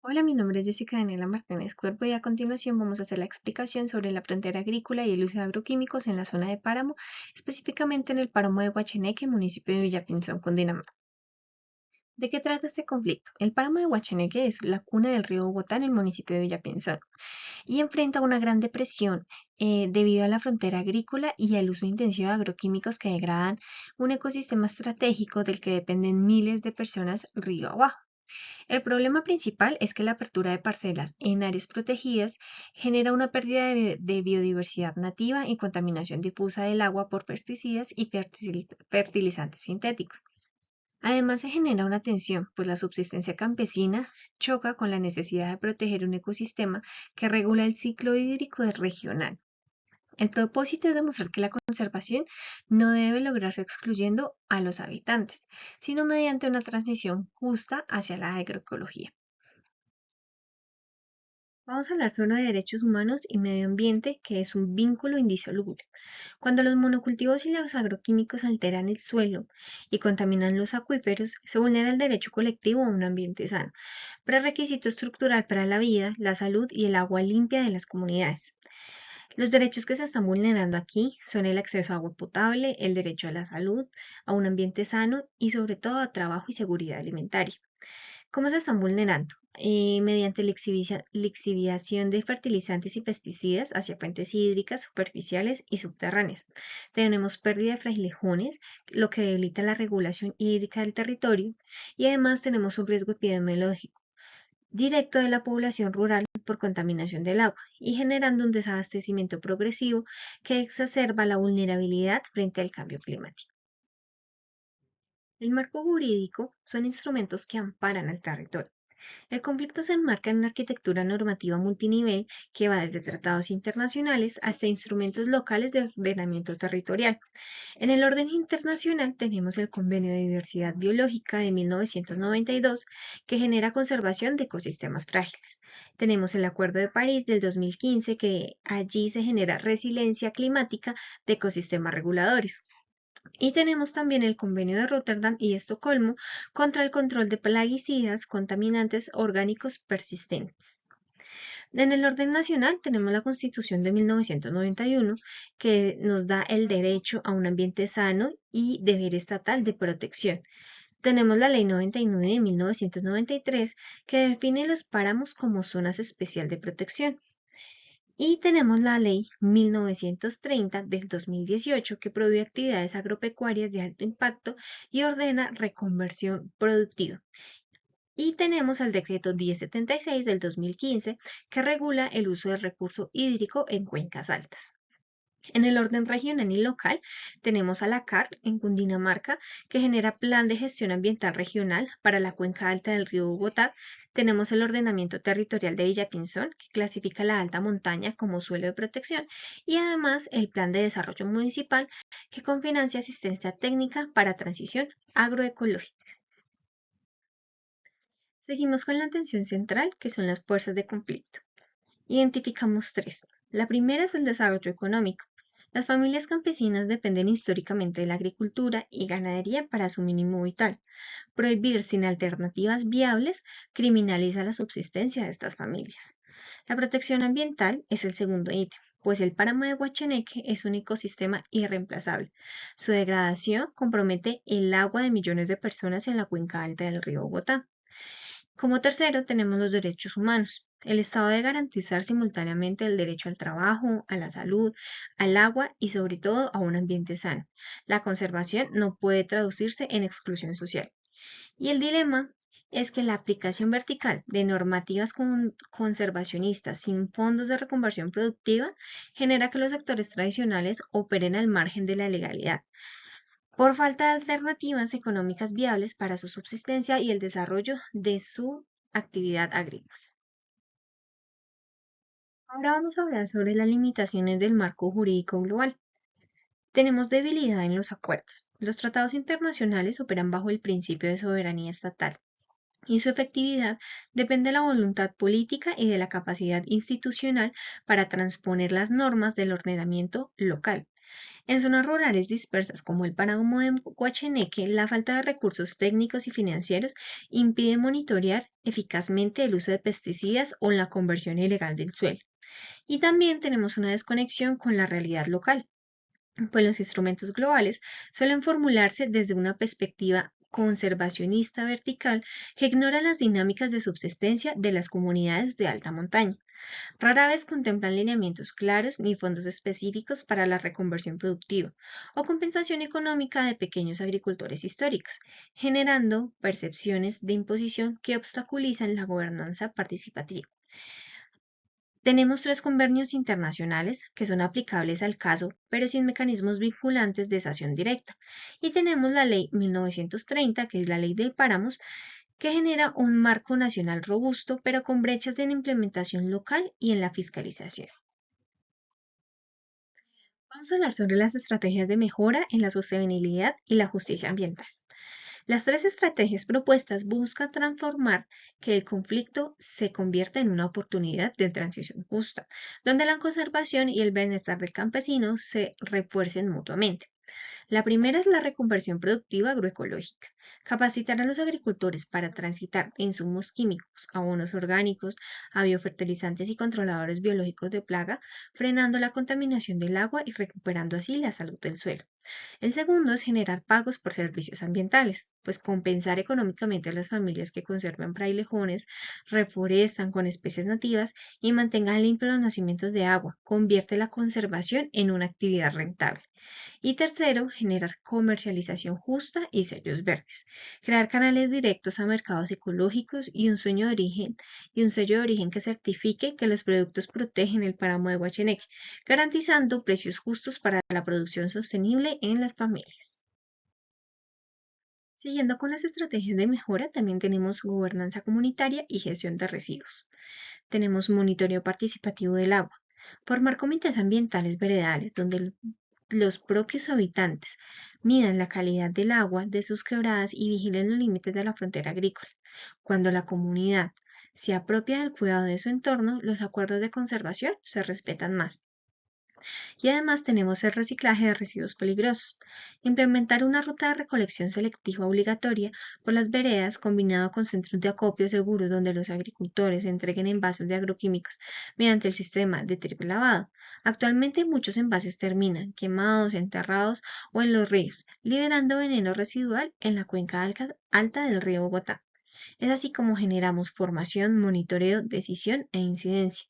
Hola, mi nombre es Jessica Daniela Martínez Cuervo y a continuación vamos a hacer la explicación sobre la frontera agrícola y el uso de agroquímicos en la zona de páramo, específicamente en el páramo de Guacheneque, municipio de Villapinzón, Cundinamarca. ¿De qué trata este conflicto? El páramo de Guacheneque es la cuna del río Bogotá en el municipio de Villapinzón y enfrenta una gran depresión debido a la frontera agrícola y al uso intensivo de agroquímicos que degradan un ecosistema estratégico del que dependen miles de personas río abajo. El problema principal es que la apertura de parcelas en áreas protegidas genera una pérdida de biodiversidad nativa y contaminación difusa del agua por pesticidas y fertilizantes sintéticos. Además, se genera una tensión, pues la subsistencia campesina choca con la necesidad de proteger un ecosistema que regula el ciclo hídrico regional. El propósito es demostrar que la conservación no debe lograrse excluyendo a los habitantes, sino mediante una transición justa hacia la agroecología. Vamos a hablar sobre derechos humanos y medio ambiente, que es un vínculo indisoluble. Cuando los monocultivos y los agroquímicos alteran el suelo y contaminan los acuíferos, se vulnera el derecho colectivo a un ambiente sano, prerequisito estructural para la vida, la salud y el agua limpia de las comunidades. Los derechos que se están vulnerando aquí son el acceso a agua potable, el derecho a la salud, a un ambiente sano y sobre todo a trabajo y seguridad alimentaria. ¿Cómo se están vulnerando? Mediante la lixiviación de fertilizantes y pesticidas hacia fuentes hídricas superficiales y subterráneas. Tenemos pérdida de frailejones, lo que debilita la regulación hídrica del territorio, y además tenemos un riesgo epidemiológico directo de la población rural por contaminación del agua y generando un desabastecimiento progresivo que exacerba la vulnerabilidad frente al cambio climático. El marco jurídico son instrumentos que amparan al territorio. El conflicto se enmarca en una arquitectura normativa multinivel que va desde tratados internacionales hasta instrumentos locales de ordenamiento territorial. En el orden internacional tenemos el Convenio de Diversidad Biológica de 1992 que genera conservación de ecosistemas frágiles. Tenemos el Acuerdo de París del 2015 que allí se genera resiliencia climática de ecosistemas reguladores. Y tenemos también el Convenio de Rotterdam y Estocolmo contra el control de plaguicidas, contaminantes orgánicos persistentes. En el orden nacional tenemos la Constitución de 1991 que nos da el derecho a un ambiente sano y deber estatal de protección. Tenemos la Ley 99 de 1993 que define los páramos como zonas especial de protección. Y tenemos la Ley 1930 del 2018 que prohíbe actividades agropecuarias de alto impacto y ordena reconversión productiva. Y tenemos el decreto 1076 del 2015 que regula el uso del recurso hídrico en cuencas altas. En el orden regional y local tenemos a la CAR en Cundinamarca que genera plan de gestión ambiental regional para la cuenca alta del río Bogotá. Tenemos el ordenamiento territorial de Villapinzón que clasifica la alta montaña como suelo de protección y además el plan de desarrollo municipal que confinancia asistencia técnica para transición agroecológica. Seguimos con la atención central que son las fuerzas de conflicto. Identificamos tres. La primera es el desarrollo económico. Las familias campesinas dependen históricamente de la agricultura y ganadería para su mínimo vital. Prohibir sin alternativas viables criminaliza la subsistencia de estas familias. La protección ambiental es el segundo ítem, pues el páramo de Huacheneque es un ecosistema irreemplazable. Su degradación compromete el agua de millones de personas en la cuenca alta del río Bogotá. Como tercero, tenemos los derechos humanos. El Estado debe garantizar simultáneamente el derecho al trabajo, a la salud, al agua y sobre todo a un ambiente sano. La conservación no puede traducirse en exclusión social. Y el dilema es que la aplicación vertical de normativas conservacionistas sin fondos de reconversión productiva genera que los sectores tradicionales operen al margen de la legalidad por falta de alternativas económicas viables para su subsistencia y el desarrollo de su actividad agrícola. Ahora vamos a hablar sobre las limitaciones del marco jurídico global. Tenemos debilidad en los acuerdos. Los tratados internacionales operan bajo el principio de soberanía estatal y su efectividad depende de la voluntad política y de la capacidad institucional para transponer las normas del ordenamiento local. En zonas rurales dispersas como el páramo de Guacheneque, la falta de recursos técnicos y financieros impide monitorear eficazmente el uso de pesticidas o la conversión ilegal del suelo. Y también tenemos una desconexión con la realidad local, pues los instrumentos globales suelen formularse desde una perspectiva conservacionista vertical que ignora las dinámicas de subsistencia de las comunidades de alta montaña. Rara vez contemplan lineamientos claros ni fondos específicos para la reconversión productiva o compensación económica de pequeños agricultores históricos, generando percepciones de imposición que obstaculizan la gobernanza participativa. Tenemos tres convenios internacionales que son aplicables al caso, pero sin mecanismos vinculantes de sanción directa. Y tenemos la Ley 1930, que es la Ley del Páramos, que genera un marco nacional robusto, pero con brechas en implementación local y en la fiscalización. Vamos a hablar sobre las estrategias de mejora en la sostenibilidad y la justicia ambiental. Las tres estrategias propuestas buscan transformar que el conflicto se convierta en una oportunidad de transición justa, donde la conservación y el bienestar del campesino se refuercen mutuamente. La primera es la reconversión productiva agroecológica. Capacitar a los agricultores para transitar insumos químicos, abonos orgánicos, a biofertilizantes y controladores biológicos de plaga, frenando la contaminación del agua y recuperando así la salud del suelo. El segundo es generar pagos por servicios ambientales, pues compensar económicamente a las familias que conservan frailejones, reforestan con especies nativas y mantengan limpios los nacimientos de agua, convierte la conservación en una actividad rentable. Y tercero, generar comercialización justa y sellos verdes. Crear canales directos a mercados ecológicos y un sello de origen que certifique que los productos protegen el páramo de Guacheneque, garantizando precios justos para la producción sostenible en las familias. Siguiendo con las estrategias de mejora, también tenemos gobernanza comunitaria y gestión de residuos. Tenemos monitoreo participativo del agua, formar comités ambientales veredales donde los propios habitantes midan la calidad del agua de sus quebradas y vigilen los límites de la frontera agrícola. Cuando la comunidad se apropia del cuidado de su entorno, los acuerdos de conservación se respetan más. Y además tenemos el reciclaje de residuos peligrosos. Implementar una ruta de recolección selectiva obligatoria por las veredas combinado con centros de acopio seguros donde los agricultores entreguen envases de agroquímicos mediante el sistema de triple lavado. Actualmente muchos envases terminan quemados, enterrados o en los ríos, liberando veneno residual en la cuenca alta del río Bogotá. Es así como generamos formación, monitoreo, decisión e incidencia,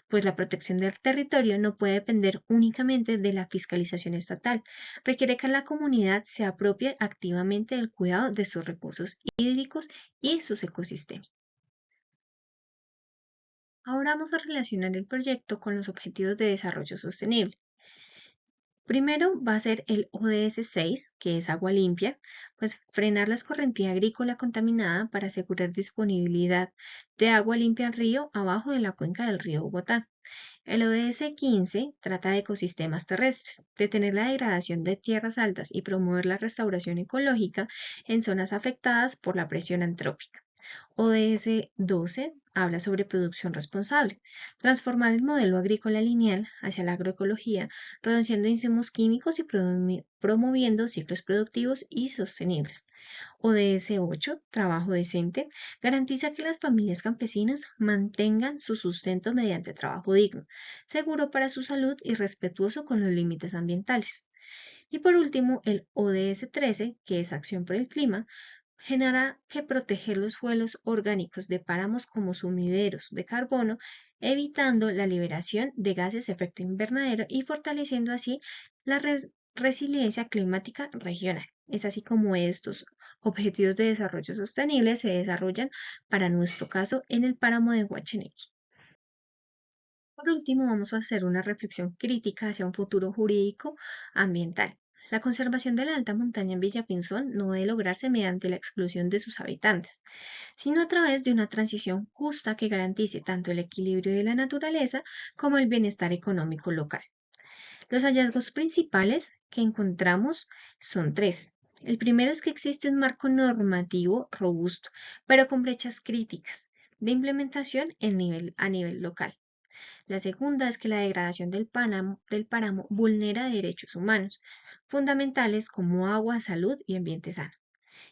pues la protección del territorio no puede depender únicamente de la fiscalización estatal, requiere que la comunidad se apropie activamente del cuidado de sus recursos hídricos y sus ecosistemas. Ahora vamos a relacionar el proyecto con los Objetivos de Desarrollo Sostenible. Primero va a ser el ODS 6, que es agua limpia, pues frenar la escorrentía agrícola contaminada para asegurar disponibilidad de agua limpia al río abajo de la cuenca del río Bogotá. El ODS 15 trata de ecosistemas terrestres, detener la degradación de tierras altas y promover la restauración ecológica en zonas afectadas por la presión antrópica. ODS 12 habla sobre producción responsable, transformar el modelo agrícola lineal hacia la agroecología, reduciendo insumos químicos y promoviendo ciclos productivos y sostenibles. ODS 8, trabajo decente, garantiza que las familias campesinas mantengan su sustento mediante trabajo digno, seguro para su salud y respetuoso con los límites ambientales. Y por último, el ODS 13, que es acción por el clima, genera que proteger los suelos orgánicos de páramos como sumideros de carbono, evitando la liberación de gases de efecto invernadero y fortaleciendo así la resiliencia climática regional. Es así como estos objetivos de desarrollo sostenible se desarrollan para nuestro caso en el páramo de Huacheneque. Por último, vamos a hacer una reflexión crítica hacia un futuro jurídico ambiental. La conservación de la alta montaña en Villapinzón no debe lograrse mediante la exclusión de sus habitantes, sino a través de una transición justa que garantice tanto el equilibrio de la naturaleza como el bienestar económico local. Los hallazgos principales que encontramos son tres. El primero es que existe un marco normativo robusto, pero con brechas críticas de implementación a nivel local. La segunda es que la degradación del páramo vulnera derechos humanos fundamentales como agua, salud y ambiente sano.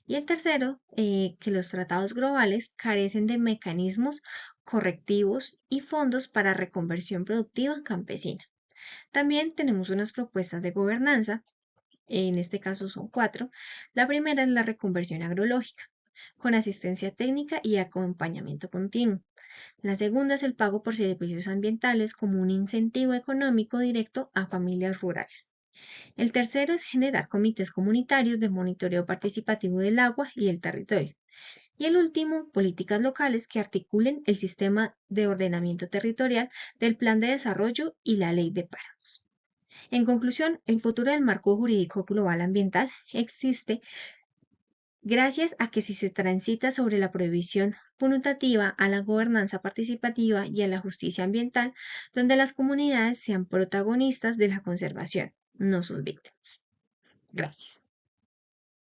Y el tercero, que los tratados globales carecen de mecanismos correctivos y fondos para reconversión productiva campesina. También tenemos unas propuestas de gobernanza, en este caso son cuatro. La primera es la reconversión agrológica, con asistencia técnica y acompañamiento continuo. La segunda es el pago por servicios ambientales como un incentivo económico directo a familias rurales. El tercero es generar comités comunitarios de monitoreo participativo del agua y el territorio. Y el último, políticas locales que articulen el sistema de ordenamiento territorial del Plan de Desarrollo y la Ley de Páramos. En conclusión, el futuro del marco jurídico global ambiental existe gracias a que si se transita sobre la prohibición punitiva a la gobernanza participativa y a la justicia ambiental, donde las comunidades sean protagonistas de la conservación, no sus víctimas. Gracias.